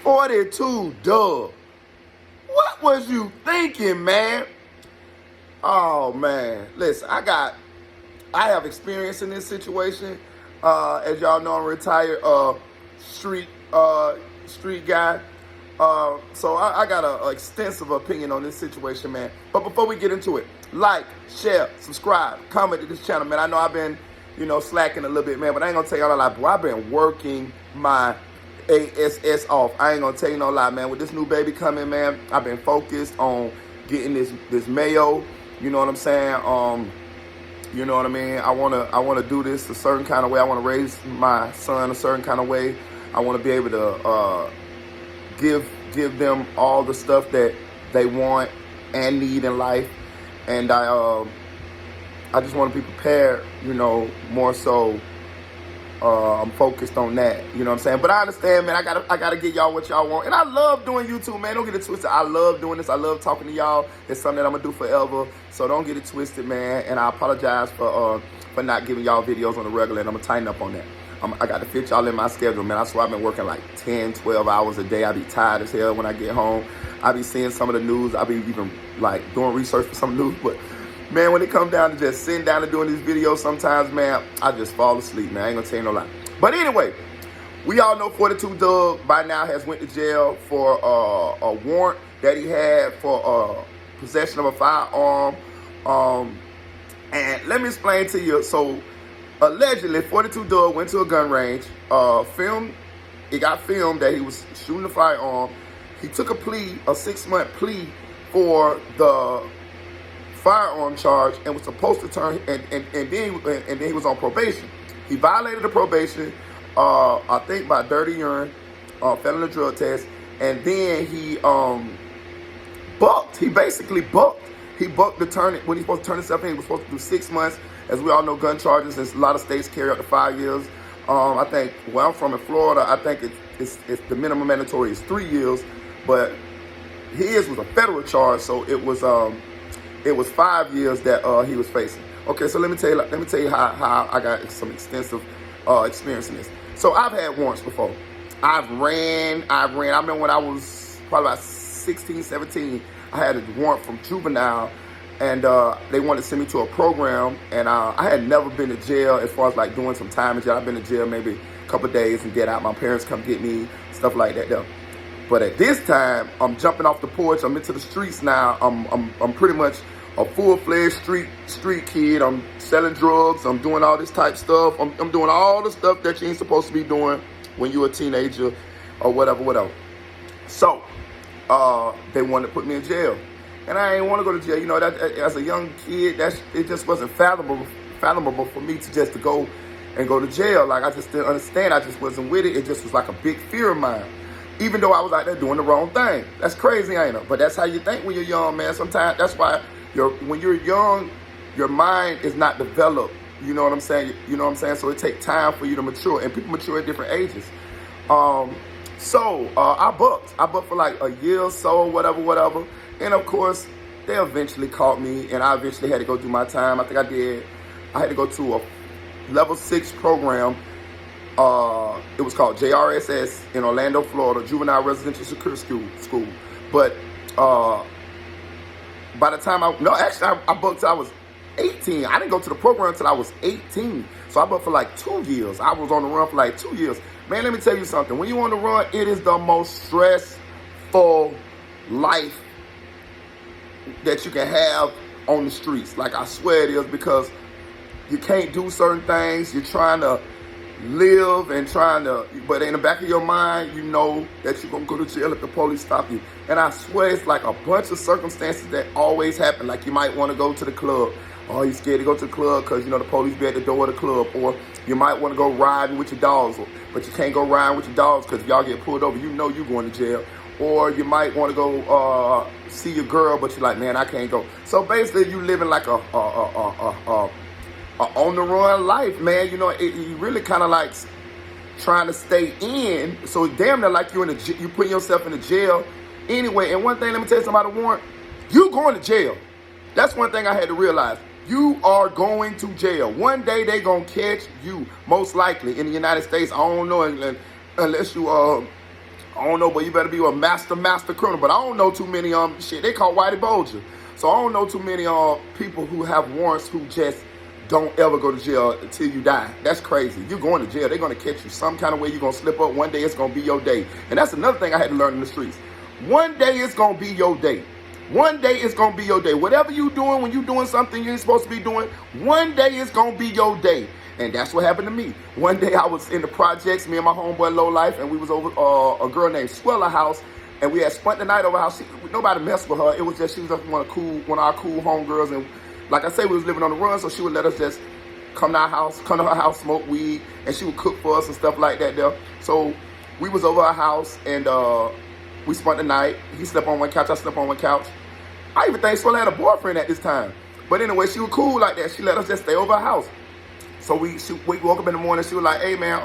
42 Dugg. What was you thinking, man? Oh man, listen, I have experience in this situation. As y'all know, I'm a retired street guy. So I got an extensive opinion on this situation, man. But before we get into it, like, share, subscribe, comment to this channel, man. I know I've been, slacking a little bit, man, but I ain't gonna tell y'all a lie, boy. I've been working my ass off. I ain't gonna tell you no lie, man. With this new baby coming, man, I've been focused on getting this mayo. You know what I'm saying? You know what I mean? I wanna do this a certain kind of way. I wanna raise my son a certain kind of way. I wanna be able to give them all the stuff that they want and need in life, and I just want to be prepared. More so. I'm focused on that. You know what I'm saying? But I understand, man. I gotta get y'all what y'all want, and I love doing YouTube, man. Don't get it twisted. I love doing this. I love talking to y'all. It's something that I'm gonna do forever. So don't get it twisted, man. And I apologize for not giving y'all videos on the regular, and I'm gonna tighten up on that. I got to fit y'all in my schedule, man. I swear I've been working like 10, 12 hours a day. I be tired as hell when I get home. I be seeing some of the news. I be even like doing research for some news. But man, when it comes down to just sitting down and doing these videos, sometimes, man, I just fall asleep, man. I ain't gonna tell you no lie. But anyway, we all know 42 Dugg by now has went to jail for a warrant that he had for possession of a firearm. And let me explain to you. So allegedly, 42 Dugg went to a gun range, it got filmed that he was shooting a firearm. He took a 6-month plea for the firearm charge and was supposed to turn, and then he was on probation. He violated the probation, I think by dirty urine, felony drug test, and then he bucked. He basically bucked. He bucked the turn when he's supposed to turn himself in. He was supposed to do 6 months. As we all know, gun charges, a lot of states carry up to 5 years. I think where I'm from in Florida, I think it's the minimum mandatory is 3 years, but his was a federal charge, so it was 5 years that he was facing. Okay, so let me tell you how I got some extensive experience in this. So I've had warrants before. I remember when I was probably about 16, 17, I had a warrant from juvenile, and they wanted to send me to a program, and I had never been to jail as far as like doing some time in jail. I've been to jail maybe a couple of days and get out. My parents come get me, stuff like that though. But at this time, I'm jumping off the porch. I'm into the streets now. I'm pretty much a full-fledged street kid. I'm selling drugs. I'm doing all this type stuff. I'm doing all the stuff that you ain't supposed to be doing when you're a teenager or whatever. So they wanted to put me in jail. And I didn't want to go to jail. That as a young kid, it just wasn't fathomable for me to go to jail. Like, I just didn't understand. I just wasn't with it. It just was like a big fear of mine. Even though I was out there doing the wrong thing. That's crazy, ain't it? But that's how you think when you're young, man. Sometimes that's why when you're young, your mind is not developed. You know what I'm saying? So it takes time for you to mature. And people mature at different ages. So I bucked for like a year or so, whatever. And of course, they eventually caught me, and I eventually had to go do my time. I think I did. I had to go to a level 6 program. It was called JRSS in Orlando, Florida, Juvenile Residential Security School. But by the time I bucked till I was 18. I didn't go to the program until I was 18. So I bucked for like 2 years. I was on the run for like 2 years. Man, let me tell you something. When you're on the run, it is the most stressful life that you can have on the streets. Like, I swear it is, because you can't do certain things. You're trying to live and but in the back of your mind, you know that you're going to go to jail if the police stop you. And I swear it's like a bunch of circumstances that always happen. Like, you might want to go to the club. Oh, you're scared to go to the club because, the police be at the door of the club. Or you might want to go riding with your dogs, but you can't go riding with your dogs because if y'all get pulled over, you're going to jail. Or you might want to go see your girl, but you're like, man, I can't go. So basically, you living like a on the run life, man. You really kind of like trying to stay in. So damn near like you putting yourself in the jail anyway. And one thing, let me tell you something about a warrant. You going to jail. That's one thing I had to realize. You are going to jail. One day they gonna catch you, most likely in the United States. I don't know unless you I don't know, but you better be a master criminal. But I don't know too many shit. They call Whitey Bulger. So I don't know too many people who have warrants who just don't ever go to jail until you die. That's crazy. You're going to jail. They're going to catch you some kind of way. You're going to slip up. One day it's going to be your day. And that's another thing I had to learn in the streets. One day it's going to be your day. One day it's going to be your day. Whatever you doing when you doing something you ain't supposed to be doing, one day it's going to be your day. And that's what happened to me. One day I was in the projects, me and my homeboy Low Life, and we was over a girl named Swella house, and we had spent the night over her house. Nobody messed with her. It was just, she was just one of our cool homegirls. And like I say, we was living on the run, so she would let us just come to her house, smoke weed, and she would cook for us and stuff like that there. So we was over her house, and we spent the night. He slept on one couch, I slept on one couch. I even think Swella had a boyfriend at this time. But anyway, she was cool like that. She let us just stay over her house. So we woke up in the morning. She was like, "Hey man,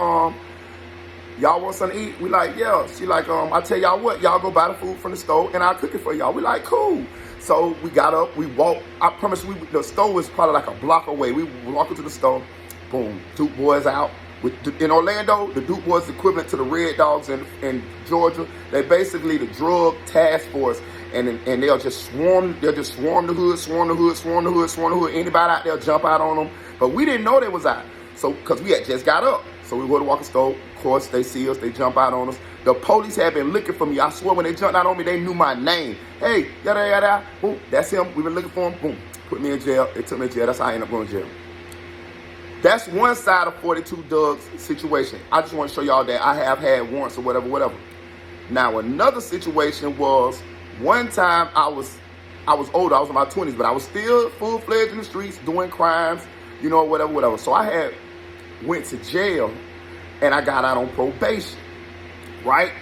y'all want something to eat?" We like, "Yeah." She like, "I tell y'all what, y'all go buy the food from the store and I'll cook it for y'all." We like, "Cool." So we got up, we walked. I promise you, the store was probably like a block away. We walked into the store. Boom, Duke boys out. In Orlando, the Duke boys equivalent to the Red Dogs in Georgia. They basically the drug task force. And they'll just swarm the hood. Anybody out there jump out on them. But we didn't know they was out. So, because we had just got up. So we go to walk the store. Of course, they see us. They jump out on us. The police had been looking for me. I swear when they jumped out on me, they knew my name. Hey, yada, yada. Boom, that's him. We've been looking for him. Boom, put me in jail. They took me to jail. That's how I ended up going to jail. That's one side of 42 Dugg's situation. I just want to show y'all that I have had warrants or whatever. Now, another situation was, one time I was older, I was in my 20s, but I was still full-fledged in the streets doing crimes, whatever. So I had went to jail and I got out on probation, right?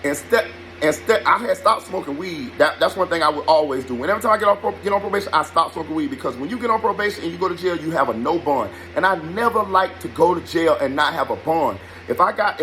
Instead I had stopped smoking weed. That's one thing I would always do. Whenever time I get on probation, I stop smoking weed, because when you get on probation and you go to jail, you have a no bond. And I never like to go to jail and not have a bond. If I got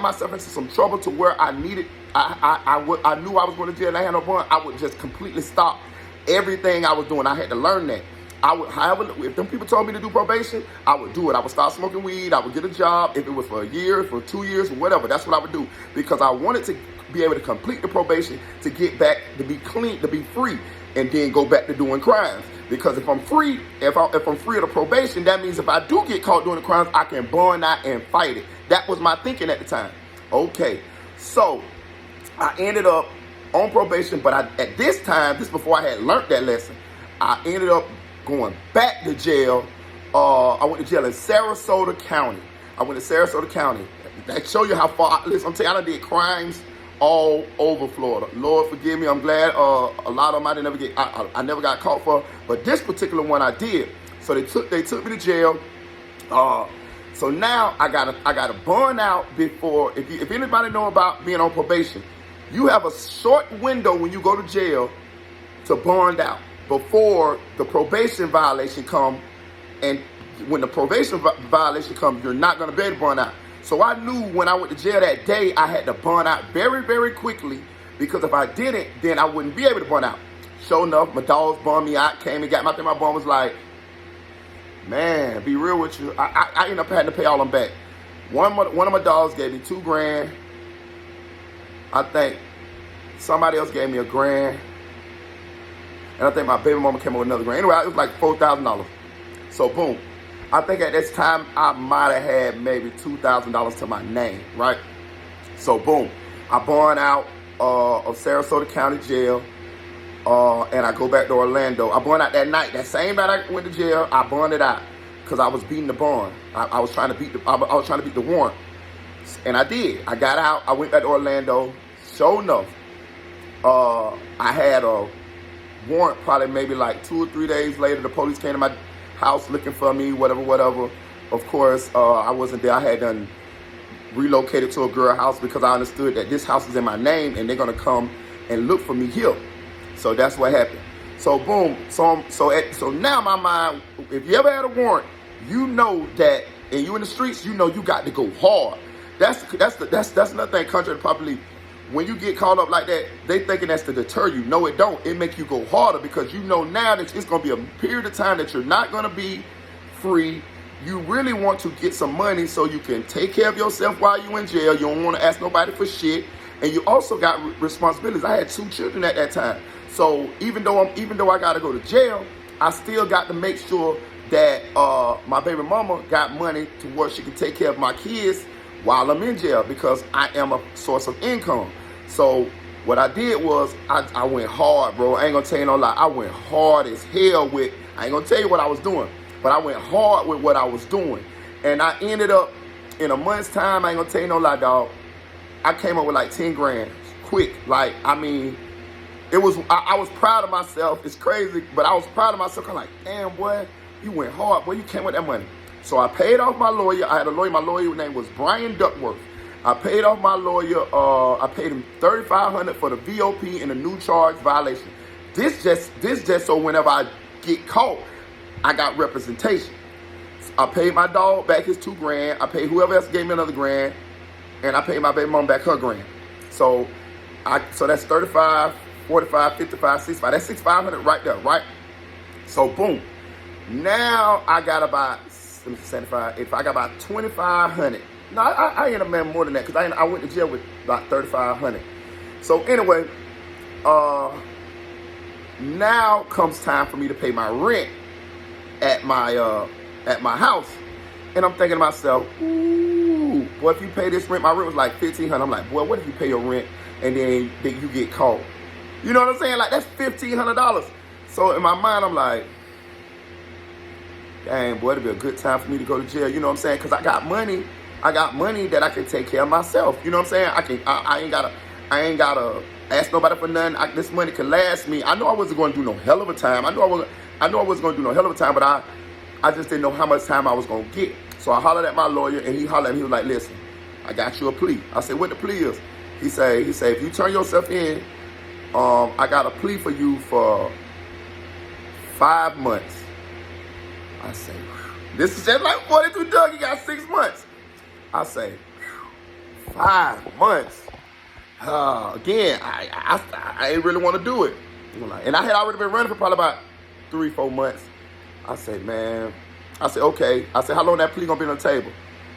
myself into some trouble to where I needed, I knew I was going to jail and I had no bond, I would just completely stop everything I was doing. I had to learn that. However, if them people told me to do probation, I would do it. I would start smoking weed. I would get a job. If it was for a year, for 2 years, whatever, that's what I would do, because I wanted to be able to complete the probation to get back, to be clean, to be free, and then go back to doing crimes. Because if I'm free, if I'm free of the probation, that means if I do get caught doing the crimes, I can bond out and fight it. That was my thinking at the time. Okay, so I ended up on probation, but at this time, this before I had learned that lesson, I ended up going back to jail. I went to jail in Sarasota County. That show you how far. Listen, I'm telling you, I did crimes all over Florida. Lord forgive me. I'm glad a lot of them I never got caught for, but this particular one I did. So they took me to jail. So now I gotta bond out before. If anybody know about being on probation, you have a short window when you go to jail to bond out before the probation violation come. And when the probation violation comes, you're not going to be able to bond out. So I knew when I went to jail that day, I had to bond out very, very quickly, because if I didn't, then I wouldn't be able to bond out. Sure enough, my dogs bond me out, came and got me out there. My bond was like, man, be real with you, I ended up having to pay all them back. One of my dogs gave me $2,000. I think somebody else gave me $1,000. And I think my baby mama came up with another $1,000. Anyway, it was like $4,000. So boom. I think at this time I might have had maybe $2,000 to my name, right? So boom. I bond out of Sarasota County Jail. And I go back to Orlando. I bond out that night. That same night I went to jail, I bonded out because I was beating the bond. I was trying to beat the warrant. And I did. I got out. I went back to Orlando. Sure enough, I had a warrant probably maybe like 2 or 3 days later. The police came to my house looking for me, whatever. Of course, I wasn't there. I had done relocated to a girl house because I understood that this house is in my name and they're going to come and look for me here. So that's what happened. So boom. So now my mind, if you ever had a warrant, you know that, and you in the streets, you know you got to go hard. That's another thing contrary to popular belief. When you get caught up like that, they thinking that's to deter you. No, it don't. It make you go harder because you know now that it's going to be a period of time that you're not going to be free. you really want to get some money so you can take care of yourself while you're in jail. You don't want to ask nobody for shit. And you also got responsibilities. I had 2 children at that time. So even though I got to go to jail, I still got to make sure that my baby mama got money to where she can take care of my kids while I'm in jail, because I am a source of income. So what I did was I went hard, bro. I ain't gonna tell you no lie. I went hard as hell with, I ain't gonna tell you what I was doing, but I went hard with what I was doing. And I ended up, in a month's time, I ain't gonna tell you no lie, dog, I came up with like 10 grand, quick. Like, I mean, it was, I was proud of myself. It's crazy, but I was proud of myself. I'm like, damn, boy, you went hard, boy, you came with that money. So I paid off my lawyer. I had a lawyer. My lawyer's name was Brian Duckworth. I paid off my lawyer. I paid him $3,500 for the VOP and the new charge violation. This just so whenever I get caught, I got representation. I paid my dog back his 2 grand. I paid whoever else gave me another grand, and I paid my baby mom back her grand. So that's 35, 45, 55, 65. That's $6,500 right there, right? So boom. Now I got about, let me see, 75. If I got about 2,500. No, I ended up making more than that, because I went to jail with about 3,500. So anyway, now comes time for me to pay my rent at my house, and I'm thinking to myself, ooh, boy, if you pay this rent, my rent was like $1,500. I'm like, boy, what if you pay your rent and then you get caught? You know what I'm saying? Like, that's $1,500. So in my mind, I'm like, dang, boy, it'd be a good time for me to go to jail. You know what I'm saying? Because I got money that I can take care of myself. You know what I'm saying? I ain't gotta ask nobody for nothing. This money can last me. I know I wasn't going to do no hell of a time. I know I wasn't going to do no hell of a time, but I just didn't know how much time I was going to get. So I hollered at my lawyer, and he hollered, and he was like, listen, I got you a plea. I said, what the plea is? He said, if you turn yourself in, I got a plea for you for 5 months. I say, this is just like 42 Dugg, he got 6 months. I say, 5 months. Again, I ain't really want to do it. And I had already been running for probably about 3-4 months. I say, man, okay. I said, how long that plea gonna be on the table?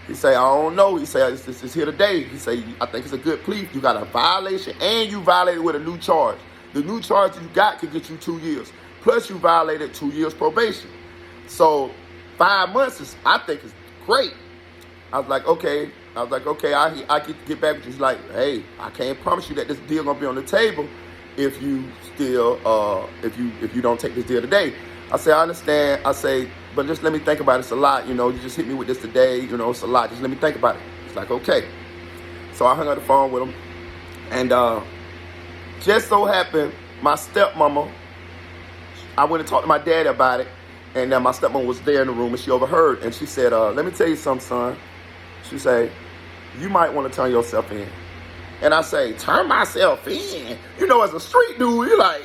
He say, I don't know. He say, it's here today. He say, I think it's a good plea. You got a violation, and you violated with a new charge. The new charge you got could get you 2 years. Plus you violated 2 years probation. So 5 months I think is great. I was like, okay, I get back with you. He's like, hey, I can't promise you that this deal gonna be on the table if you still, if you don't take this deal today. I say, I understand. I say, but just let me think about it. It's a lot, you know. You just hit me with this today, you know. It's a lot. Just let me think about it. It's like, okay. So I hung up the phone with him, and just so happened, my stepmama, I went and talked to my daddy about it, and my stepmama was there in the room, and she overheard, and she said, let me tell you something, son. She said, you might want to turn yourself in. And I say, turn myself in? You know, as a street dude, you're like,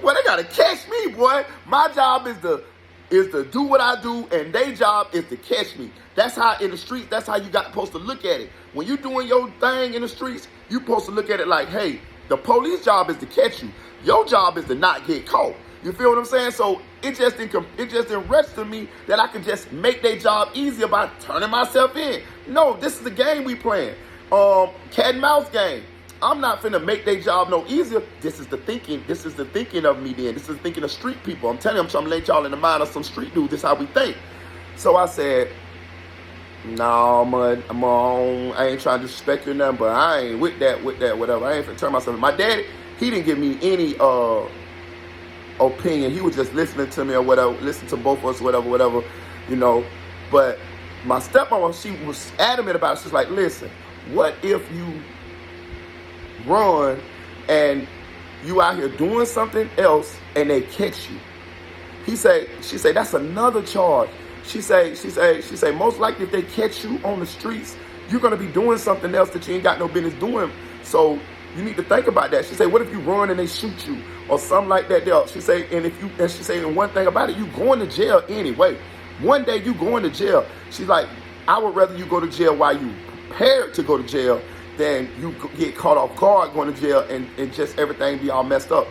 well, they got to catch me, boy. My job is to do what I do, and their job is to catch me. That's how, in the streets, that's how you got supposed to look at it. When you doing your thing in the streets, you supposed to look at it like, hey, the police job is to catch you. Your job is to not get caught. You feel what I'm saying? So it just didn't register me that I could just make their job easier by turning myself in. No, this is the game we playing. Cat and mouse game. I'm not finna make their job no easier. This is the thinking. This is the thinking of me then. This is the thinking of street people. I'm telling you, I'm trying to let y'all in the mind of some street dudes. This is how we think. So I said, no, man, I ain't trying to disrespect you or nothing, but I ain't with that, whatever. I ain't finna turn myself in. My daddy, he didn't give me any opinion. He was just listening to me or whatever, listen to both of us, whatever, you know. But my stepmama, she was adamant about it. She's like, listen, what if you run and you out here doing something else and they catch you? She say, that's another charge. She say, most likely if they catch you on the streets, you're gonna be doing something else that you ain't got no business doing. So you need to think about that. She say, what if you run and they shoot you or something like that? She say, and she say, and one thing about it, you going to jail anyway. One day you going to jail. She's like, I would rather you go to jail while you prepared to go to jail than you get caught off guard going to jail and just everything be all messed up.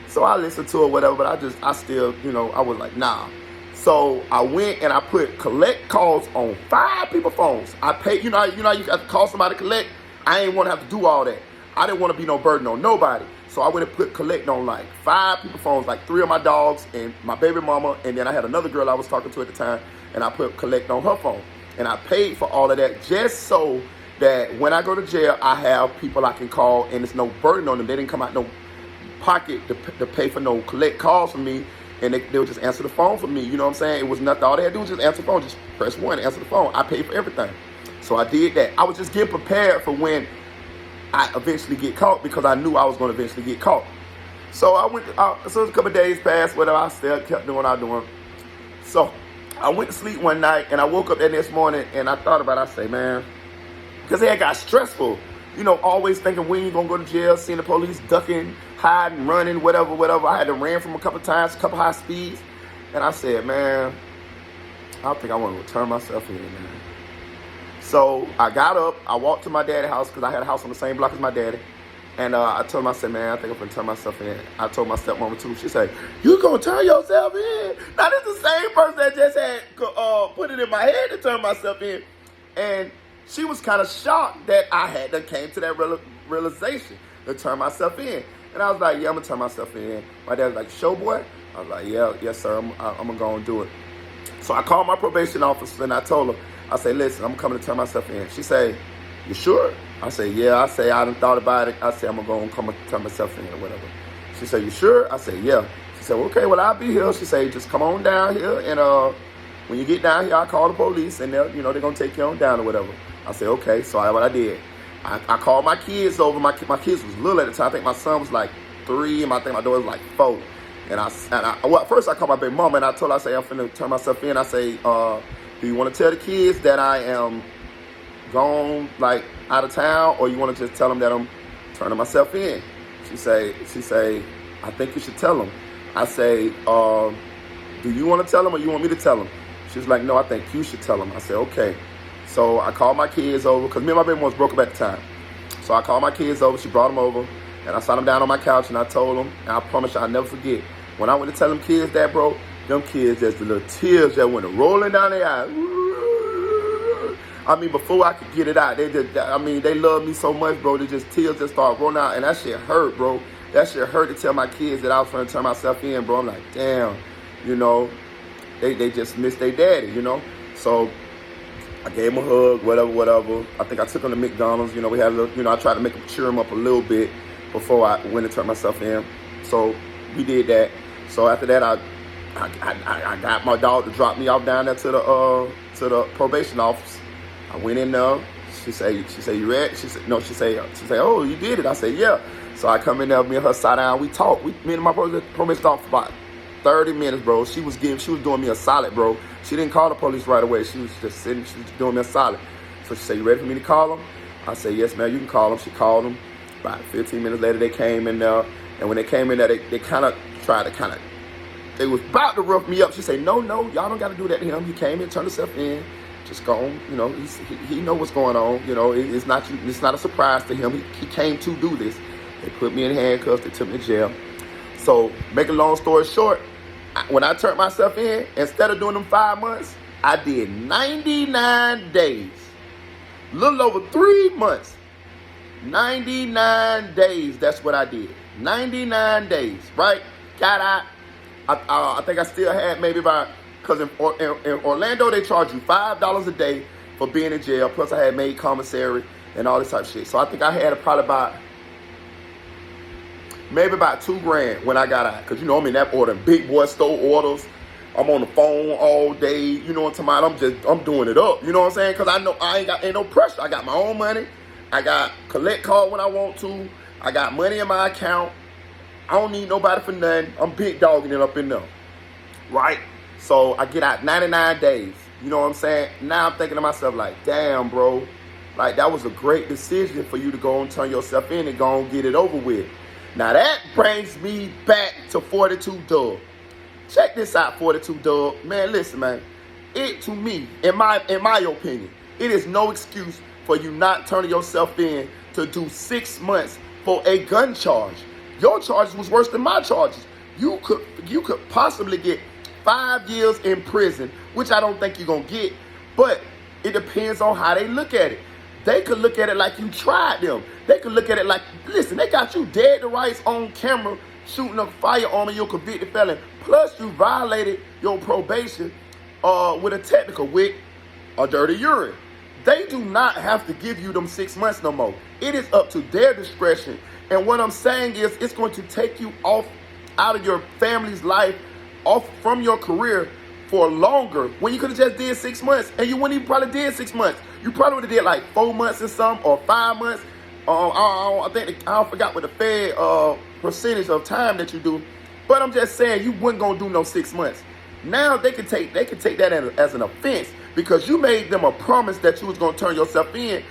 So I listened to her, whatever, but I still, you know, I was like, nah. So I went and I put collect calls on 5 people's phones. I paid, you know, you got to call somebody to collect. I ain't want to have to do all that. I didn't want to be no burden on nobody. So I went and put collect on like 5 people's phones, like 3 of my dogs and my baby mama. And then I had another girl I was talking to at the time, and I put collect on her phone. And I paid for all of that just so that when I go to jail, I have people I can call and it's no burden on them. They didn't come out no pocket to pay for no collect calls from me. And they would just answer the phone for me. You know what I'm saying? It was nothing. All they had to do was just answer the phone. Just press 1, answer the phone. I paid for everything. So I did that. I was just getting prepared for when I eventually get caught, because I knew I was going to eventually get caught. So I went, so a couple of days passed, whatever, I still kept doing what I was doing. So I went to sleep one night, and I woke up that next morning, and I thought about it. I say, man, because it got stressful. You know, always thinking when you going to go to jail, seeing the police ducking, hiding, running, whatever. I had to ran from a couple of times, a couple high speeds. And I said, man, I don't think I want to return myself in, man. So I got up, I walked to my daddy's house, because I had a house on the same block as my daddy. And I told him, I said, man, I think I'm going to turn myself in. I told my stepmama too. She said, you going to turn yourself in? Now, this is the same person that just had put it in my head to turn myself in. And she was kind of shocked that I had done came to that realization to turn myself in. And I was like, yeah, I'm going to turn myself in. My dad was like, show boy? I was like, yeah, yes, sir, I'm going to go and do it. So I called my probation officer and I told her, I say, listen, I'm coming to turn myself in. She say, you sure? I say, yeah. I say, I done thought about it. I say, I'm going to go and come and turn myself in or whatever. She said, you sure? I say, yeah. She said, well, okay, well, I'll be here. She said, just come on down here. And when you get down here, I'll call the police and they're going to take you on down or whatever. I said, okay. So what I did, I called my kids over. My kids was little at the time. I think my son was like 3 and I think my daughter was like 4. Well, first I called my baby mama and I told her, I say, I'm finna turn myself in. I say, do you want to tell the kids that I am gone, like out of town, or you want to just tell them that I'm turning myself in? She say, I think you should tell them. I say, do you want to tell them or you want me to tell them? She's like, no, I think you should tell them. I said, okay. So I called my kids over, because me and my baby was broke up at the time. So I called my kids over, she brought them over, and I sat them down on my couch and I told them, and I promise you I'll never forget. When I went to tell them kids that, bro, them kids, just the little tears that went rolling down their eyes. I mean, before I could get it out, they love me so much, bro. Tears just start rolling out, and that shit hurt, bro. That shit hurt to tell my kids that I was trying to turn myself in, bro. I'm like, damn, they just missed their daddy, So I gave him a hug, whatever. I think I took him to McDonald's. We had a little, I tried to make him cheer him up a little bit before I went and turned myself in. So we did that. So after that, I got my dog to drop me off down there to the probation office. I went in there. She said, you ready? She said, no. She said, oh, you did it. I said, yeah. So I come in there, me and her sat down. We talked. Me and my probation officer for about 30 minutes, bro. She was doing me a solid, bro. She didn't call the police right away. She was just sitting. She was doing me a solid. So she said, you ready for me to call them? I said, yes, ma'am. You can call them. She called them. About 15 minutes later, they came in there. And when they came in there, they kind of tried to they was about to rough me up. She said, no, y'all don't got to do that to him. He came in, turned himself in. Just go on, he know what's going on. It's not a surprise to him. He came to do this. They put me in handcuffs. They took me to jail. So, make a long story short, when I turned myself in, instead of doing them 5 months, I did 99 days. A little over 3 months. 99 days, that's what I did. 99 days, right? Got out. I think I still had maybe about, because in Orlando, they charge you $5 a day for being in jail. Plus, I had made commissary and all this type of shit. So I think I had probably maybe about $2,000 when I got out. Because, I'm in that order. Big boy store orders. I'm on the phone all day. You know what I'm talking about? I'm doing it up. You know what I'm saying? Because I know ain't no pressure. I got my own money. I got collect card when I want to. I got money in my account. I don't need nobody for nothing. I'm big dogging it up in there. Right? So I get out 99 days. You know what I'm saying? Now I'm thinking to myself like, damn, bro. Like, that was a great decision for you to go and turn yourself in and go and get it over with. Now that brings me back to 42 Dugg. Check this out, 42 Dugg. Man, listen, man. It, to me, in my opinion, it is no excuse for you not turning yourself in to do 6 months for a gun charge. Your charges was worse than my charges. You could possibly get 5 years in prison, which I don't think you're going to get, but it depends on how they look at it. They could look at it like you tried them. They could look at it like, listen, they got you dead to rights on camera shooting a firearm and you're a convicted felon. Plus, you violated your probation with a technical, with a dirty urine. They do not have to give you them 6 months no more. It is up to their discretion. And what I'm saying is it's going to take you out of your family's life, off from your career for longer, when you could have just did 6 months, and you wouldn't even probably did 6 months. You probably would have did like 4 months or something, or 5 months. I forgot what the Fed percentage of time that you do, but I'm just saying you wasn't gonna do no 6 months. Now they can take that as an offense because you made them a promise that you was gonna turn yourself in,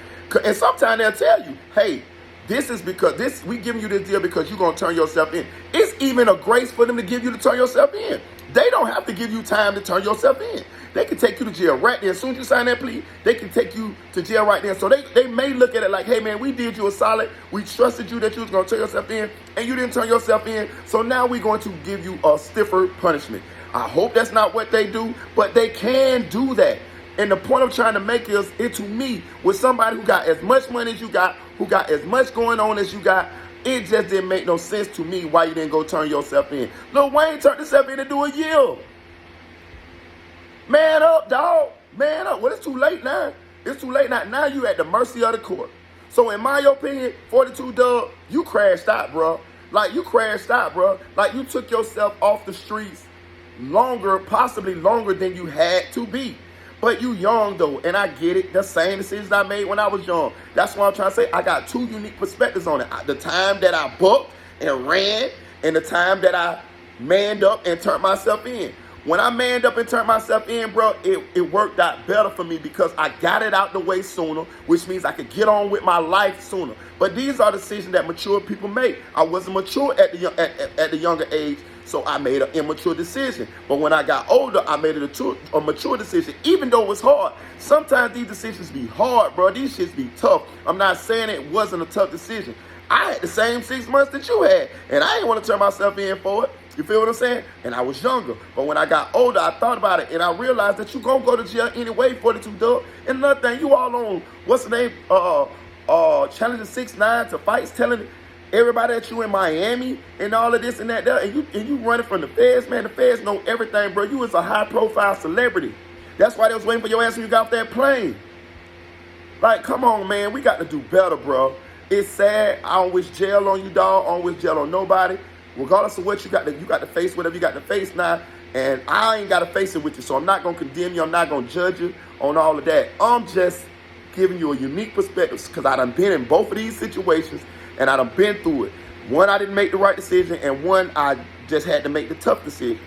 and sometimes they'll tell you, hey, this is because we giving you this deal because you're gonna turn yourself in. It's even a grace for them to give you to turn yourself in. They don't have to give you time to turn yourself in. They can take you to jail right there. As soon as you sign that plea, they can take you to jail right there. So they may look at it like, hey man, we did you a solid. We trusted you that you was gonna turn yourself in, and you didn't turn yourself in. So now we're going to give you a stiffer punishment. I hope that's not what they do, but they can do that. And the point I'm trying to make is, to me, with somebody who got as much money as you got, who got as much going on as you got, it just didn't make no sense to me why you didn't go turn yourself in. Lil Wayne turned himself in to do a year. Man up, dog. Man up. Well, it's too late now. It's too late now. Now you at the mercy of the court. So in my opinion, 42 Dugg, you crashed out, bro. Like, you crashed out, bro. Like, you took yourself off the streets longer, possibly longer than you had to be. But you young, though, and I get it. The same decisions I made when I was young. That's what I'm trying to say. I got two unique perspectives on it. The time that I booked and ran, and the time that I manned up and turned myself in. When I manned up and turned myself in, bro, it worked out better for me because I got it out the way sooner, which means I could get on with my life sooner. But these are decisions that mature people make. I wasn't mature at the younger age, so I made an immature decision. But when I got older, I made a mature decision, even though it was hard. Sometimes these decisions be hard, bro. These shits be tough. I'm not saying it wasn't a tough decision. I had the same 6 months that you had, and I didn't want to turn myself in for it. You feel what I'm saying? And I was younger. But when I got older, I thought about it, and I realized that you're going to go to jail anyway, 42 Dugg. And another thing, you all on, what's the name, Challenging 6ix9ine to fights, telling everybody that you in Miami and all of this and that, and you running from the feds, man. The feds know everything, bro. You was a high-profile celebrity. That's why they was waiting for your ass when you got off that plane. Like, come on, man. We got to do better, bro. It's sad. I don't wish jail on you, dog. I don't wish jail on nobody. Regardless of what you got to face whatever you got to face now, and I ain't got to face it with you, so I'm not going to condemn you. I'm not going to judge you on all of that. I'm just giving you a unique perspective because I done been in both of these situations, and I done been through it. One, I didn't make the right decision, and one, I just had to make the tough decision.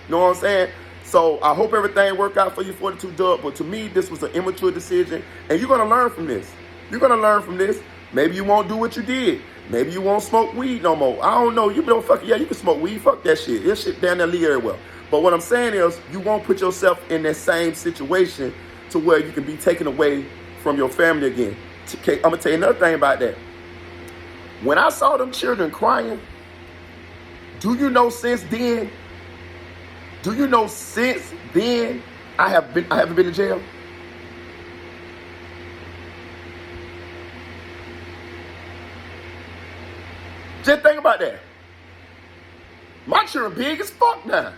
You know what I'm saying? So I hope everything worked out for you, 42 Dugg, but to me, this was an immature decision, and you're going to learn from this. You're going to learn from this. Maybe you won't do what you did. Maybe you won't smoke weed no more. I don't know. You know, yeah, you can smoke weed. Fuck that shit. This shit down there leave very well. But what I'm saying is, you won't put yourself in that same situation to where you can be taken away from your family again. Okay, I'm gonna tell you another thing about that. When I saw them children crying, do you know since then? I haven't been to jail? Just think about that. My children big as fuck now.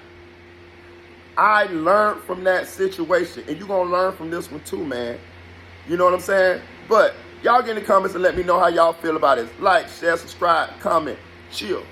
I learned from that situation, and you're going to learn from this one too, man. You know what I'm saying? But y'all get in the comments and let me know how y'all feel about it. Like, share, subscribe, comment, chill.